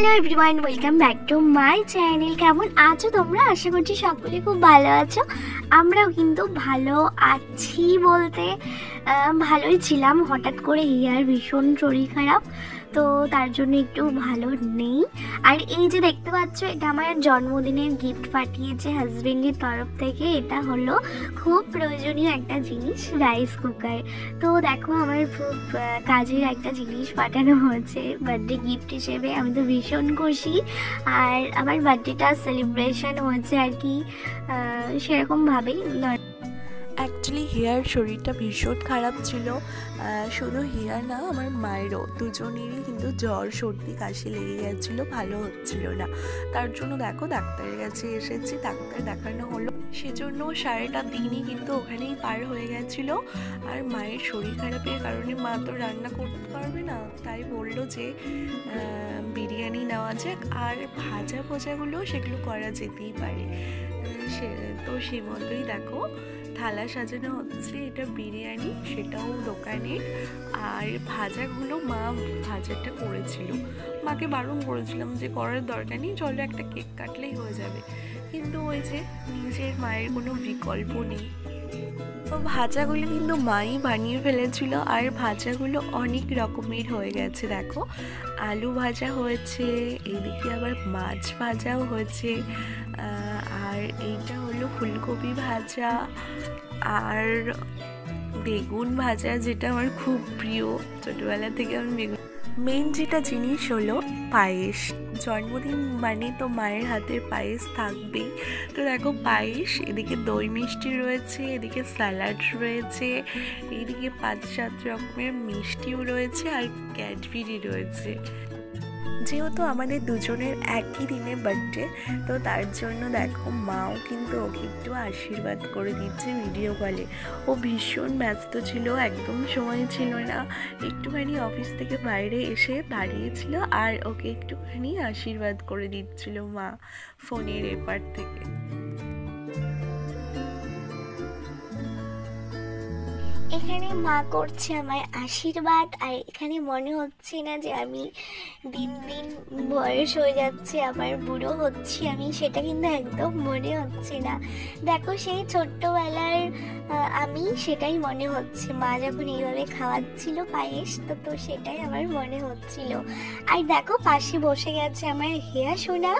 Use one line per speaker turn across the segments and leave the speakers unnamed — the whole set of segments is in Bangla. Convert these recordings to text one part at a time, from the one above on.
Hello everyone, welcome back to my channel. কেমন আছো তোমরা? আশা করছি সকলে খুব ভালো আছো। আমরাও কিন্তু ভালো আছি বলতে ভালোই ছিলাম। হঠাৎ করে হিয়ার ভীষণ শরীর খারাপ, তো তার জন্য একটু ভালো নেই। আর এই যে দেখতে পাচ্ছ, এটা আমার জন্মদিনের গিফট পাঠিয়েছে হাজবেন্ডের তরফ থেকে। এটা হলো খুব প্রয়োজনীয় একটা জিনিস, রাইস কুকার। তো দেখো, আমার খুব কাজের একটা জিনিস পাঠানো হয়েছে বার্থডে গিফট হিসেবে। আমি তো ভীষণ খুশি। আর আমার বার্থডেটা সেলিব্রেশন হয়েছে আর কি সেরকমভাবেই।
অ্যাকচুয়ালি হিয়ার শরীরটা ভীষণ খারাপ ছিল। শুধু হিয়ার না, আমার মায়েরও, দুজনেরই কিন্তু জ্বর সর্দি কাশি লেগে গেছিলো, ভালো হচ্ছিল না। তার জন্য দেখো ডাক্তারের কাছে এসেছি, ডাক্তার দেখানো হলো। সেজন্য সারাটা দিনই কিন্তু ওখানেই পার হয়ে গেছিলো। আর মায়ের শরীর খারাপের কারণে মা তো রান্না করতে পারবে না, তাই বললো যে বিরিয়ানি নেওয়া যাক, আর ভাজা ভোজাগুলো সেগুলো করা যেতেই পারে। তো সেই মতোই দেখো থালা সাজানো হচ্ছে। এটা বিরিয়ানি, সেটাও দোকানের। আর ভাজাগুলো মা ভাজাটা করেছিল। মাকে বারণ করেছিলাম যে করার দরকার নেই, চলো একটা কেক কাটলেই হয়ে যাবে, কিন্তু ওই যে নিজের মায়ের কোনো বিকল্প নেই। তো ভাজাগুলো কিন্তু মাই বানিয়ে ফেলেছিল। আর ভাজাগুলো অনেক রকমের হয়ে গেছে। দেখো, আলু ভাজা হয়েছে, এইদিকে আবার মাছ ভাজাও হয়েছে, আর এইটা হলো ফুলকপি ভাজা আর বেগুন ভাজা, যেটা আমার খুব প্রিয়, ছোটোবেলা থেকে আমি বেগুন। মেন যেটা জিনিস হলো পায়েস। জন্মদিন মানে তো মায়ের হাতের পায়েস থাকবেই। তো দেখো পায়েস, এদিকে দই মিষ্টি রয়েছে, এদিকে স্যালাড রয়েছে, এদিকে 5-7 রকমের মিষ্টিও রয়েছে, আর ক্যাডবেরি রয়েছে। যেহেতু আমাদের দুজনের একই দিনে বার্থডে, তো তার জন্য দেখো মাও কিন্তু ওকে একটু আশীর্বাদ করে দিচ্ছে ভিডিও কলে। ও ভীষণ ব্যস্ত ছিল, একদম সময় ছিল না। একটুখানি অফিস থেকে বাইরে এসে দাঁড়িয়েছিল আর ওকে একটুখানি আশীর্বাদ করে দিচ্ছিল মা ফোনের এপার থেকে।
এখানে মা করছে আমার আশীর্বাদ। আর এখানে মনে হচ্ছে না যে আমি দিন দিন বয়স হয়ে যাচ্ছে, আবার বুড়ো হচ্ছি আমি, সেটা কিন্তু একদম মনে হচ্ছে না। দেখো, সেই ছোট্টবেলার আমি, সেটাই মনে হচ্ছে। মা যখন এইভাবে খাওয়াচ্ছিল পায়েস, তো সেটাই আমার মনে হচ্ছিল। আর দেখো, পাশে বসে গেছে আমার হেয়া সোনা।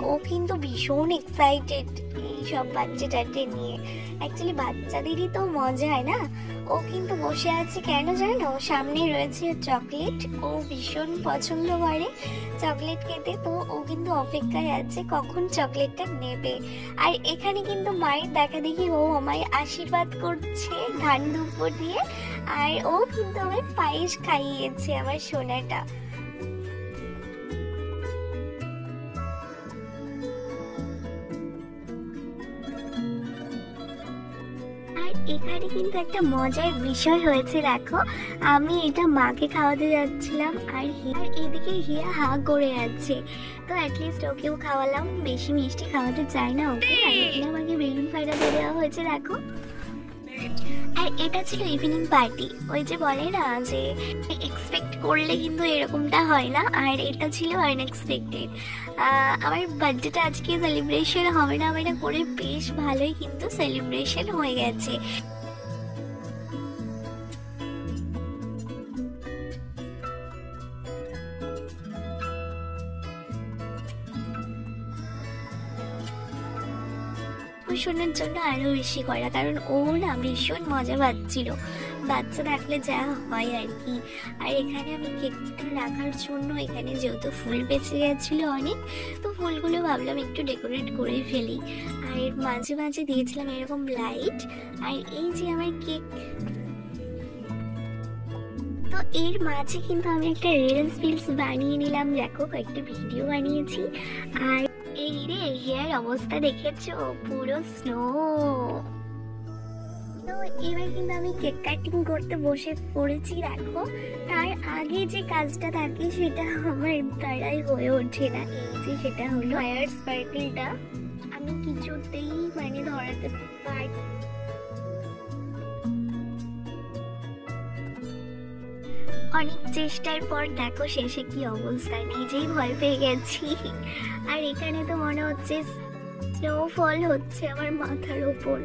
ও কিন্তু ভীষণ এক্সাইটেড এইসব বাচ্চা টাচ্চা নিয়ে। অ্যাকচুয়ালি বাচ্চাদেরই তো মজা হয় না। ও কিন্তু বসে আছে কেন জানো? সামনে রয়েছে চকলেট, ও ভীষণ পছন্দ করে চকলেট খেতে। তো ও কিন্তু অপেক্ষায় আছে কখন চকলেটটা নেবে। আর এখানে কিন্তু মায়ের দেখা দেখি ও আমায় আশীর্বাদ করছে ধান দুপুর দিয়ে। আর ও কিন্তু আমায় পায়েস খাইয়েছে আমার সোনাটা। এখানে কিন্তু একটা মজার বিষয় হয়েছে। দেখো, আমি এটা মাকে খাওয়াতে যাচ্ছিলাম, আর এদিকে হিয়া হা করে আছে। তো অ্যাটলিস্ট ওকেও খাওয়ালাম, বেশি মিষ্টি খাওয়াতে চাই না ওকে। আর এখানে আমাকে বেলুন ফাটা দিয়ে দেওয়া হয়েছে দেখো। আর এটা ছিল ইভিনিং পার্টি। ওই যে বলে না যে এক্সপেক্ট করলে কিন্তু এরকমটা হয় না, আর এটা ছিল আনএক্সপেক্টেড। আমার বার্থডেটা আজকে সেলিব্রেশন হবে না করে বেশ ভালোই কিন্তু সেলিব্রেশন হয়ে গেছে। শোনার জন্য আরো বেশি করা, কারণ ও না ভীষণ মজা পাচ্ছিল। বাচ্চা থাকলে যা হয় আর কি। আর এখানে আমি কেকটা রাখার জন্য, এখানে যেহেতু ফুল বেঁচে গেছিলো অনেক, তো ফুলগুলো ভাবলাম একটু ডেকোরেট করে ফেলি। আর মাঝে মাঝে দিয়েছিলাম এরকম লাইট। আর এই যে আমার কেক, তো এর মাঝে কিন্তু আমি একটা রিলস বানিয়ে নিলাম। দেখো, কয়েকটা ভিডিও বানিয়েছি। আর এই রে, হেয়ার অবস্থা দেখেছো? পুরো স্নো। তো এবার কিন্তু আমি কেক কাটিং করতে বসে পড়েছি। দেখো, তার আগে যে কাজটা থাকে সেটা আমার দ্বারাই হয়ে ওঠে না। এই যে সেটা হলো ফায়ার স্পার্কেলটা, আমি কিছুতেই ধরাতে পারি। অনেক চেষ্টার পর দেখো শেষে কি অবস্থা, নিজেই ভয় পেয়ে গেছি। আর এখানে তো মনে হচ্ছে স্নোফল হচ্ছে আমার মাথার ওপর।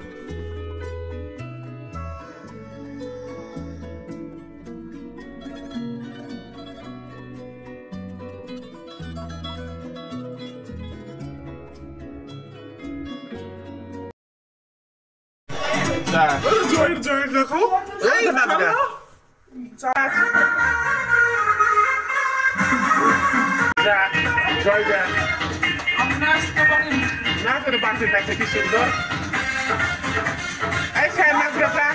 জয়ের দেখো জয় যা না করে পাশে দেখে কি সুন্দর। এই স্যার নাচ গাছা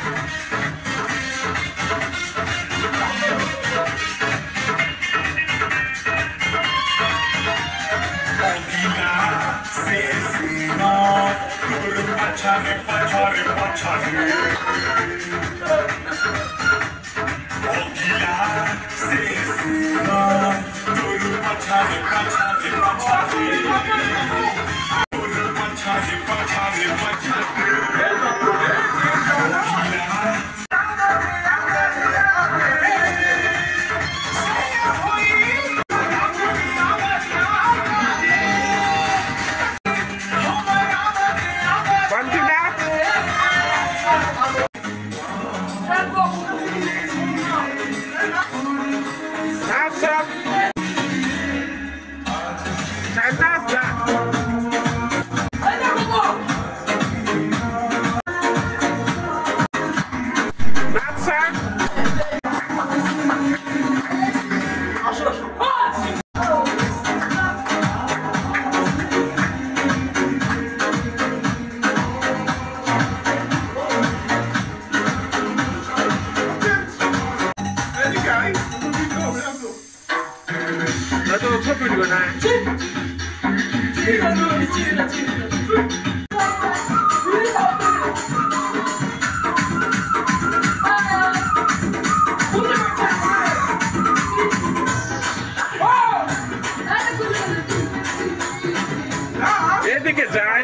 এদিকে যায়।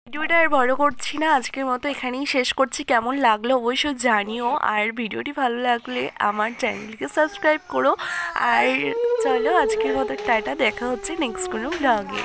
ভিডিওটা আর বড় করছি না, আজকের মতো এখানেই শেষ করছি। কেমন লাগলো অবশ্যই জানিও, আর ভিডিওটি ভালো লাগলে আমার চ্যানেলকে সাবস্ক্রাইব করো। আর চলো আজকের মতো টাটা, দেখা হচ্ছে নেক্সট কোনো ব্লগে।